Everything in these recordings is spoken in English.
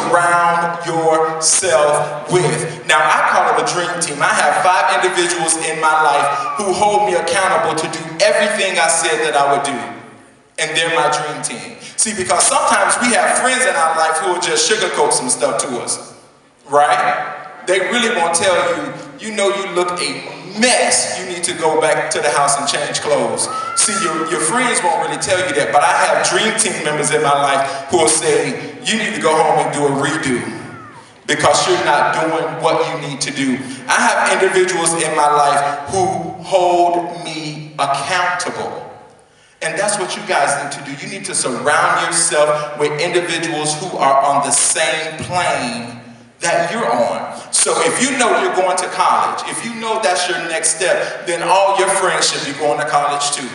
surround yourself with. Now, I call it a dream team. I have 5 individuals in my life who hold me accountable to do everything I said that I would do. And they're my dream team. See, because sometimes we have friends in our life who will just sugarcoat some stuff to us, right? They really won't tell you, you know you look a mess, you need to go back to the house and change clothes. See, your friends won't really tell you that, but I have dream team members in my life who will say, you need to go home and do a redo because you're not doing what you need to do. I have individuals in my life who hold me accountable. And that's what you guys need to do. You need to surround yourself with individuals who are on the same plane that you're on. So if you know you're going to college, if you know that's your next step, then all your friends should be going to college too.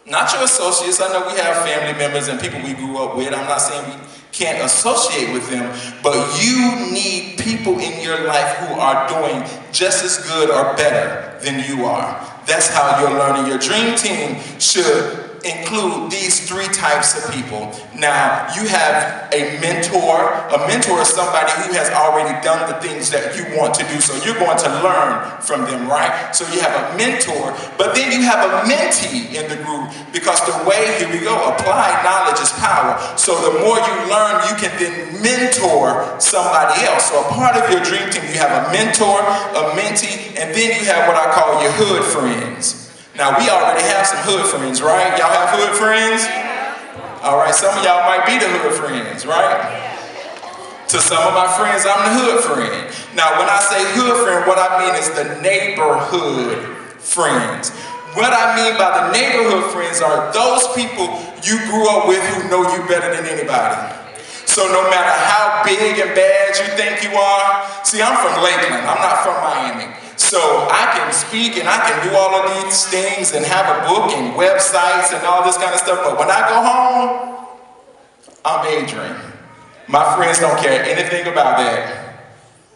Not your associates. I know we have family members and people we grew up with. I'm not saying we can't associate with them, but you need people in your life who are doing just as good or better than you are. That's how you're learning. Your dream team should include these 3 types of people. Now, you have a mentor. A mentor is somebody who has already done the things that you want to do, so you're going to learn from them, right? So you have a mentor, but then you have a mentee in the group, because the way, here we go, applied knowledge is power. So the more you learn, you can then mentor somebody else. So a part of your dream team, you have a mentor, a mentee, and then you have what I call your hood friends. Now, we already have some hood friends, right? Y'all have hood friends? All right, some of y'all might be the hood friends, right? To some of my friends, I'm the hood friend. Now, when I say hood friend, what I mean is the neighborhood friends. What I mean by the neighborhood friends are those people you grew up with who know you better than anybody. So no matter how big and bad you think you are, see, I'm from Lakeland, I'm not from Miami. So I can speak and I can do all of these things and have a book and websites and all this kind of stuff. But when I go home, I'm Adrian. My friends don't care anything about that.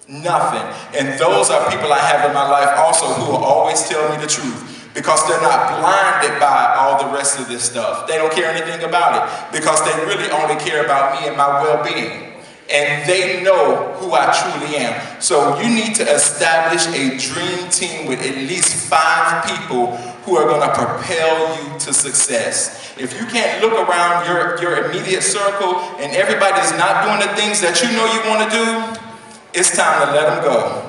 Nothing. And those are people I have in my life also who will always tell me the truth, because they're not blinded by all the rest of this stuff. They don't care anything about it because they really only care about me and my well-being. And they know who I truly am. So you need to establish a dream team with at least 5 people who are going to propel you to success. If you can't look around your immediate circle and everybody's not doing the things that you know you want to do, it's time to let them go.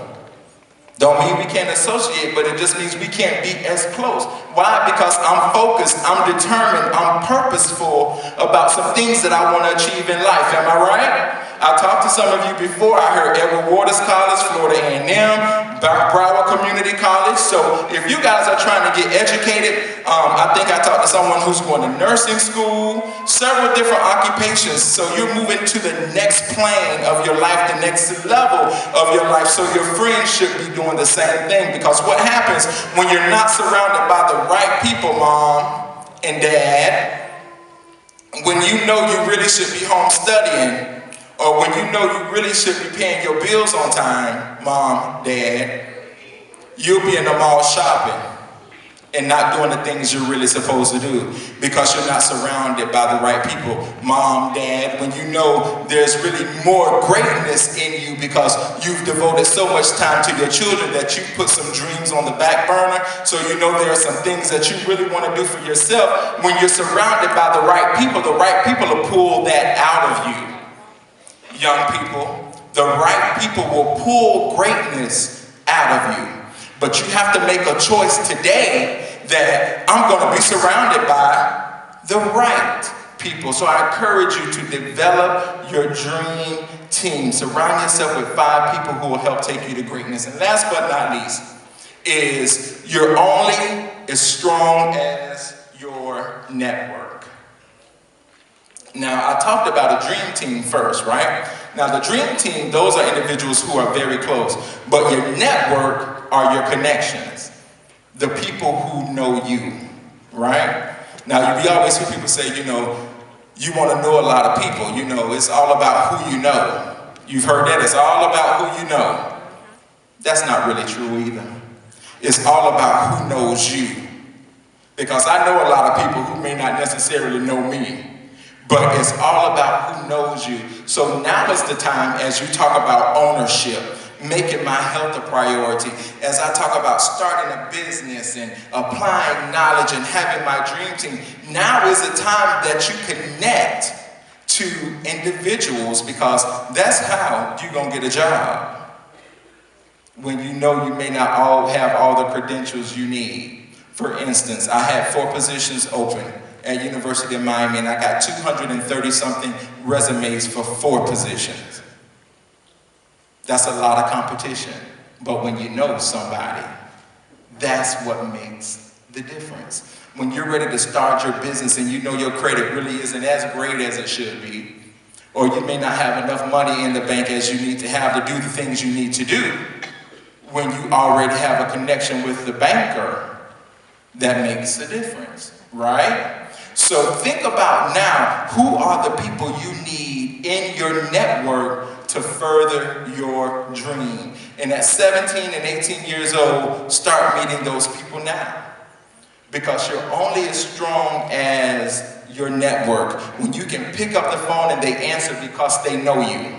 Don't mean we can't associate, but it just means we can't be as close. Why? Because I'm focused, I'm determined, I'm purposeful about some things that I want to achieve in life. Am I right? I talked to some of you before. I heard Edward Waters College, Florida A&M, Broward Community College. So if you guys are trying to get educated, I think I talked to someone who's going to nursing school, several different occupations. So you're moving to the next plane of your life, the next level of your life. So your friends should be doing the same thing, because what happens when you're not surrounded by the right people, mom and dad, when you know you really should be home studying, or when you know you really should be paying your bills on time, mom, dad, you'll be in the mall shopping and not doing the things you're really supposed to do because you're not surrounded by the right people. Mom, dad, when you know there's really more greatness in you because you've devoted so much time to your children that you put some dreams on the back burner, so you know there are some things that you really want to do for yourself. When you're surrounded by the right people will pull that out of you. Young people, the right people will pull greatness out of you. But you have to make a choice today that I'm going to be surrounded by the right people. So I encourage you to develop your dream team. Surround yourself with 5 people who will help take you to greatness. And last but not least is you're only as strong as your network. Now, I talked about a dream team first, right? Now, the dream team, those are individuals who are very close. But your network are your connections, the people who know you, right? Now, we always hear people say, you know, you want to know a lot of people. You know, it's all about who you know. You've heard that. It's all about who you know. That's not really true either. It's all about who knows you. Because I know a lot of people who may not necessarily know me. but it's all about who knows you. So now is the time, as you talk about ownership, making my health a priority, as I talk about starting a business and applying knowledge and having my dream team, now is the time that you connect to individuals, because that's how you're going to get a job. When you know you may not have all the credentials you need. For instance, I had 4 positions open at University of Miami, and I got 230-something resumes for 4 positions. That's a lot of competition. But when you know somebody, that's what makes the difference. When you're ready to start your business and you know your credit really isn't as great as it should be, or you may not have enough money in the bank as you need to have to do the things you need to do, when you already have a connection with the banker, that makes a difference, right? So think about now, who are the people you need in your network to further your dream? And at 17 and 18 years old, start meeting those people now. Because you're only as strong as your network. When you can pick up the phone and they answer because they know you.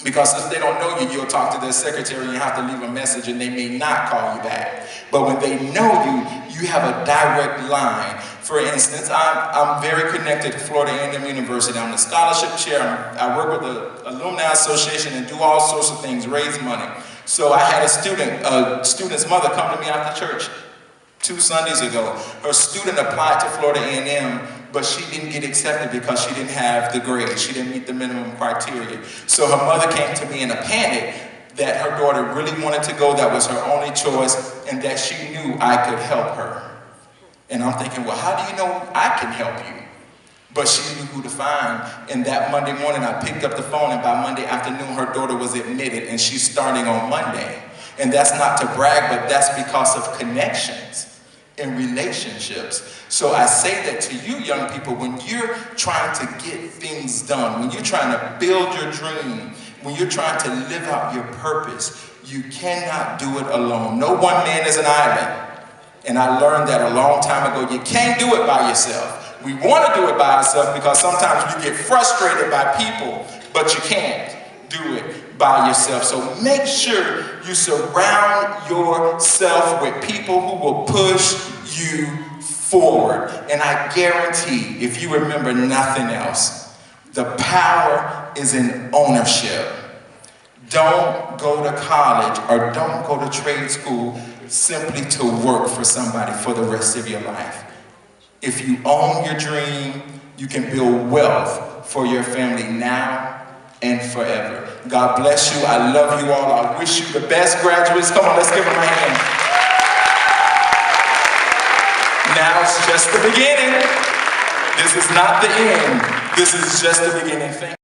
Because if they don't know you, you'll talk to their secretary and you have to leave a message and they may not call you back. But when they know you, you have a direct line. For instance, I'm very connected to Florida A&M University. I'm the scholarship chair. I work with the Alumni Association and do all sorts of things, raise money. So I had a student's mother come to me after church 2 Sundays ago. Her student applied to Florida A&M, but she didn't get accepted because she didn't have the grade. She didn't meet the minimum criteria. So her mother came to me in a panic that her daughter really wanted to go, that was her only choice, and that she knew I could help her. And I'm thinking, well, how do you know I can help you? But she knew who to find. And that Monday morning, I picked up the phone, and by Monday afternoon, her daughter was admitted, and she's starting on Monday. And that's not to brag, but that's because of connections in relationships. So I say that to you young people, when you're trying to get things done, when you're trying to build your dream, when you're trying to live out your purpose, you cannot do it alone. No one man is an island. And I learned that a long time ago. You can't do it by yourself. We want to do it by ourselves because sometimes we get frustrated by people, but you can't do it by yourself. So make sure you surround yourself with people who will push you forward. And I guarantee, if you remember nothing else, the power is in ownership. Don't go to college or don't go to trade school simply to work for somebody for the rest of your life. If you own your dream, you can build wealth for your family now and forever. God bless you. I love you all. I wish you the best, graduates. Come on, let's give them a hand. Now it's just the beginning. This is not the end. This is just the beginning. Thank you.